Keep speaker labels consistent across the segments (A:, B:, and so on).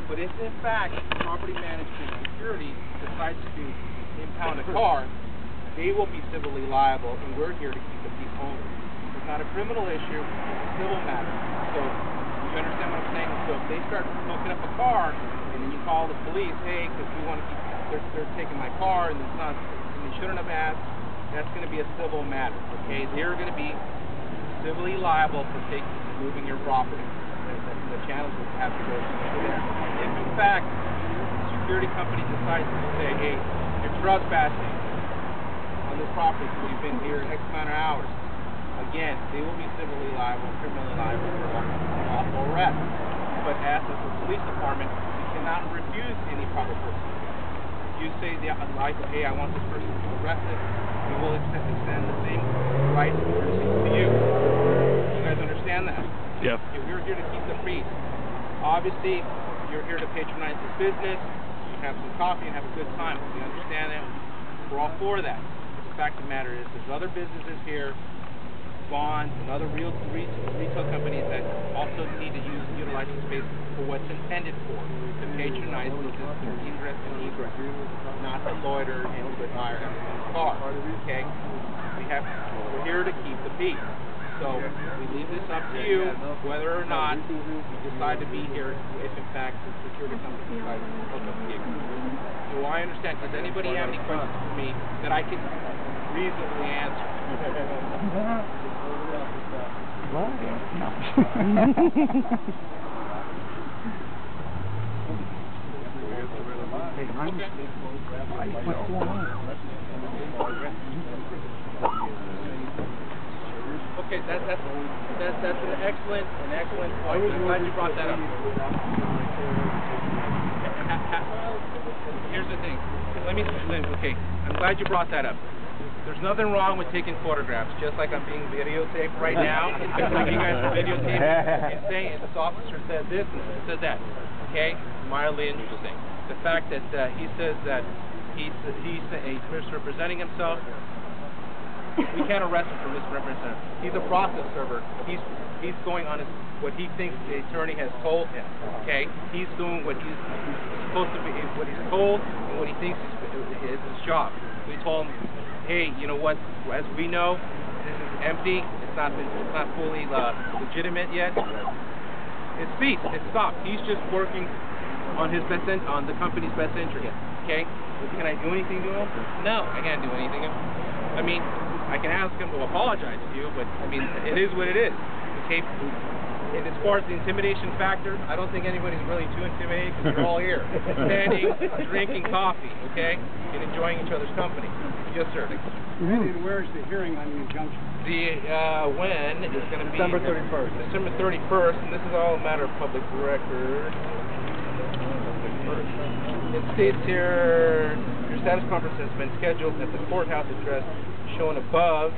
A: But if in fact property management security decides to impound a car, they will be civilly liable, and we're here to keep the peace only. It's not a criminal issue, it's a civil matter. So you understand what I'm saying? So if they start smoking up a car, and then you call the police, hey, because we want to keep, they're taking my car, and it's not, and they shouldn't have asked, that's going to be a civil matter, okay? They're going to be civilly liable for moving your property. The channels will have to go through there. If in fact the security company decides to say, hey, you're trespassing on this property because you've been here X amount of hours, again, they will be civilly liable, criminally liable for lawful arrest. But as a police department, we cannot refuse any proper person. If you say, hey, I want this person arrested, we will extend the same rights and courtesies to you. You guys understand that?
B: Yep.
A: We're here to keep the peace. Obviously, you're here to patronize the business, you have some coffee and have a good time. We understand that. We're all for that. But the fact of the matter is, there's other businesses here, bonds, and other retail companies that also need to utilize the space for what's intended for, to patronize business for ingress and egress, not to loiter and to admire everyone's car. Okay? We're here to keep the peace. So we leave this up to you, whether or not you decide to be here, if in fact the security company decides to hook up the agreement. Do I understand? Does anybody have any questions for me that I can reasonably answer?
C: What's going on?
A: Okay, that's an excellent point. I'm glad you brought that up. Here's the thing. Okay, I'm glad you brought that up. There's nothing wrong with taking photographs, just like I'm being videotaped right now. Just like you guys are videotaping and saying this officer said this and said that. Okay, mildly interesting. The fact that he says that he's misrepresenting himself. We can't arrest him for misrepresenting. He's a process server. He's going on what he thinks the attorney has told him. Okay, he's doing what he's supposed to be, what he's told, and what he thinks is his job. We told him, hey, you know what? As we know, this is empty. It's not fully legitimate yet. It's ceased. It's stopped. He's just working on his on the company's best interest. Okay. Can I do anything to him? No, I can't do anything to him. I mean, I can ask him to apologize to you, but I mean, it is what it is. Okay. And as far as the intimidation factor, I don't think anybody's really too intimidated because you're all here, standing, drinking coffee, okay, and enjoying each other's company. Yes, sir.
D: And where's the hearing on the injunction?
A: The when is going to be
D: December 31st.
A: December 31st, and this is all a matter of public record. It states here, your status conference has been scheduled at the courthouse address shown above,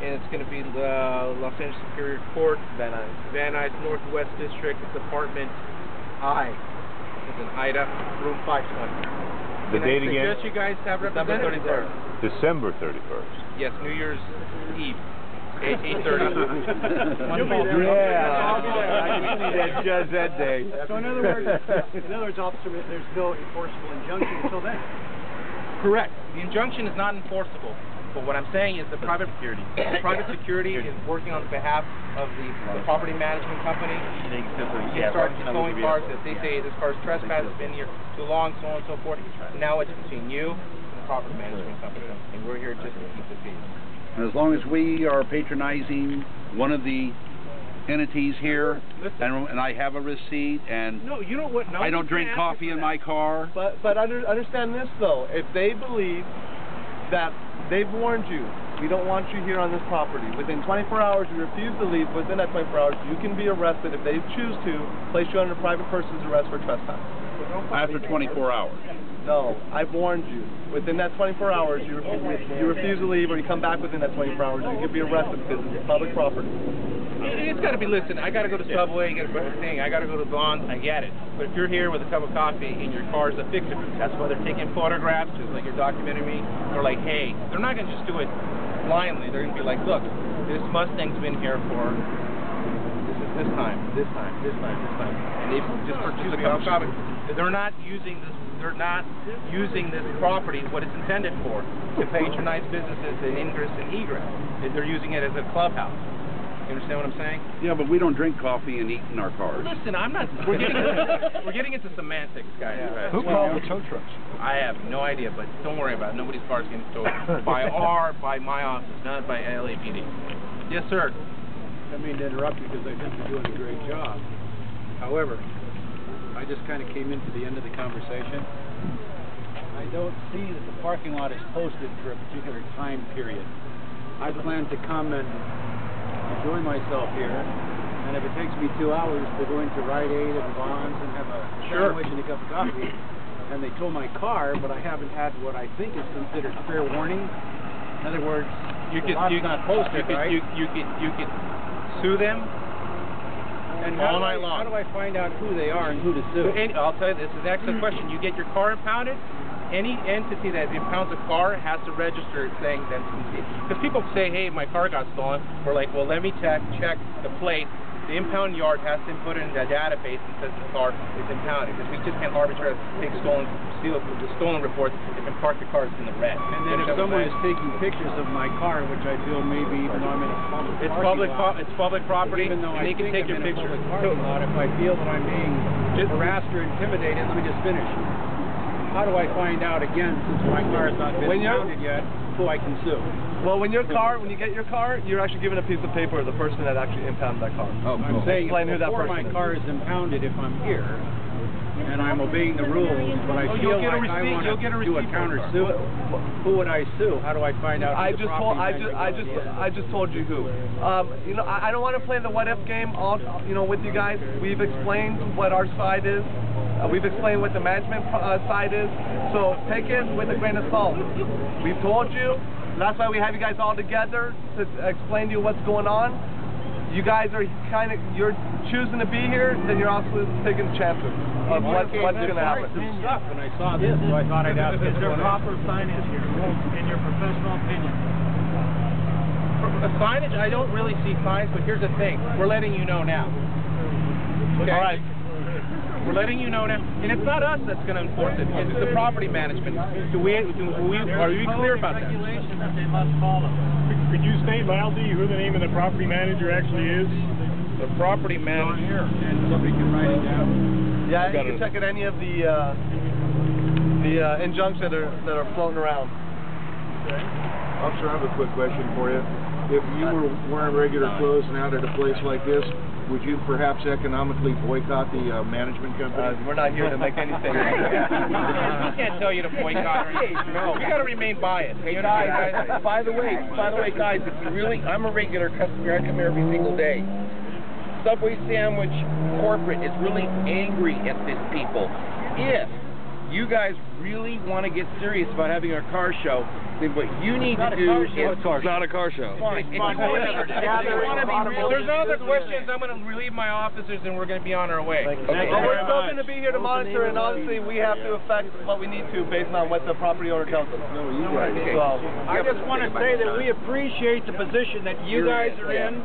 A: and it's going to be Los Angeles Superior Court, Van Nuys Northwest District, Department I, as in Ida, room 520.
B: The date again?
A: I suggest you guys have representatives there.
B: December 31st.
A: Yes, New Year's Eve. 8:30.
D: You'll be there.
B: Yeah, I'll be there. I can see that judge that day.
D: So in other words, officer, there's no enforceable injunction until then.
A: Correct. The injunction is not enforceable. But what I'm saying is the private security is working on behalf of the property management company. They start towing cars if they say this car's trespassed, has been here too long, so on and so forth. Now it's between you and the property management company, and we're here just to keep the peace.
E: As long as we are patronizing one of the entities here, and I have a receipt, and
A: no, you know what? No,
E: I don't drink coffee in my car.
F: But understand this though: if they believe that they've warned you, we don't want you here on this property. Within 24 hours, you refuse to leave. Within that 24 hours, you can be arrested if they choose to place you under private person's arrest for trespass.
E: After 24 hours.
F: No, I've warned you. Within that 24 hours, you refuse to leave, or you come back within that 24 hours, you can be arrested because it's public property.
A: It's got to be, listen, I got to go to Subway, get a thing, I got to go to Bonds, I get it. But if you're here with a cup of coffee and your car's a fixer, that's why they're taking photographs, just like you're documenting me. They're like, hey, they're not going to just do it blindly. They're going to be like, look, this Mustang's been here for, this is this time, this time, this time, this time. And if just for choose a couple shopping, they're not using this property what it's intended for, to patronize businesses and ingress and egress. They're using it as a clubhouse. You understand what I'm saying?
E: Yeah, but we don't drink coffee and eat in our cars.
A: Listen, I'm not. We're getting into semantics, guys.
C: Yeah. Who called the tow trucks?
A: I have no idea, but don't worry about it. Nobody's car's getting towed by my office, not by LAPD. Yes, sir.
G: I mean to interrupt you because I think you're doing a great job. However, I just kind of came into the end of the conversation. I don't see that the parking lot is posted for a particular time period. I plan to come and enjoy myself here, and if it takes me 2 hours to go into Rite Aid and Vons and have a sandwich and a cup of coffee, and they tow my car, but I haven't had what I think is considered fair warning. In other words,
A: you could
G: not posted, right?
A: You could sue them.
G: And
A: all night long.
G: How do I find out who they are and who to sue?
A: I'll tell you, this is an excellent question. You get your car impounded. Any entity that impounds a car has to register saying that. Because people say, hey, my car got stolen. We're like, well, let me check the plate. The impound yard has to input it in the database and says the car is impounded. Because we just can't arbitrarily take the stolen reports and park the cars in the red.
G: And then if someone is taking pictures of my car, which I feel maybe even though I'm in a public
A: it's public property,
G: even though
A: and
G: I
A: they can
G: think
A: take your
G: I'm in a
A: picture.
G: public parking lot, if I feel that I'm being harassed or intimidated, let me just finish. How do I find out again, since my car has not been impounded yet, who I can sue?
F: Well, when you get your car, you're actually given a piece of paper of the person that actually impounded that car.
E: Oh,
G: I'm saying
F: Explain who that
G: before
F: person
G: my
F: is.
G: car is impounded, if I'm here, and I'm obeying the rules, but I feel like I want to do a counter sue, who would I sue? How do I find out who the property manager
F: I just told you who. You know, I don't want to play the what if game with you guys. We've explained what our side is. We've explained what the management side is. So take it with a grain of salt. We've told you. That's why we have you guys all together to explain to you what's going on. You guys are you're choosing to be here, then you're also taking chances of what's going to happen.
G: Stuff, and I saw this, so I thought I'd ask.
C: Is there proper signage here, in your professional opinion?
A: Signage, I don't really see signs, but here's the thing. We're letting you know now. Okay?
F: All right.
A: We're letting you know now. And it's not us that's going to enforce it. It's the property management. Are we clear about that?
C: Regulation that they must follow.
H: Could you state loudly who the name of the property manager actually is?
A: The property manager.
G: And somebody can write it down.
F: Yeah, you can check at any of the injunctions that are floating around.
B: Officer, I have a quick question for you. If you were wearing regular clothes and out at a place like this, would you perhaps economically boycott the management company?
F: We're not here to make any statements.
A: We can't tell you to boycott. No, we got to remain biased.
I: Hey guys, by the way, guys, if you really, I'm a regular customer. I come here every single day. Subway Sandwich corporate is really angry at these people. If you guys really want to get serious about having a car show, then what you need to do is...
B: It's not a car show.
I: Fine.
A: There's no other questions. I'm going to relieve my officers and we're going to be on our way.
F: Well, we're still going to be here to monitor, and honestly, we have to affect what we need to based on what the property owner tells us.
B: No, you guys.
G: I just want to say that we appreciate the position that you guys are in.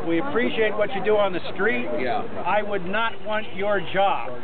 G: We appreciate what you do on the street.
E: Yeah.
G: I would not want your job.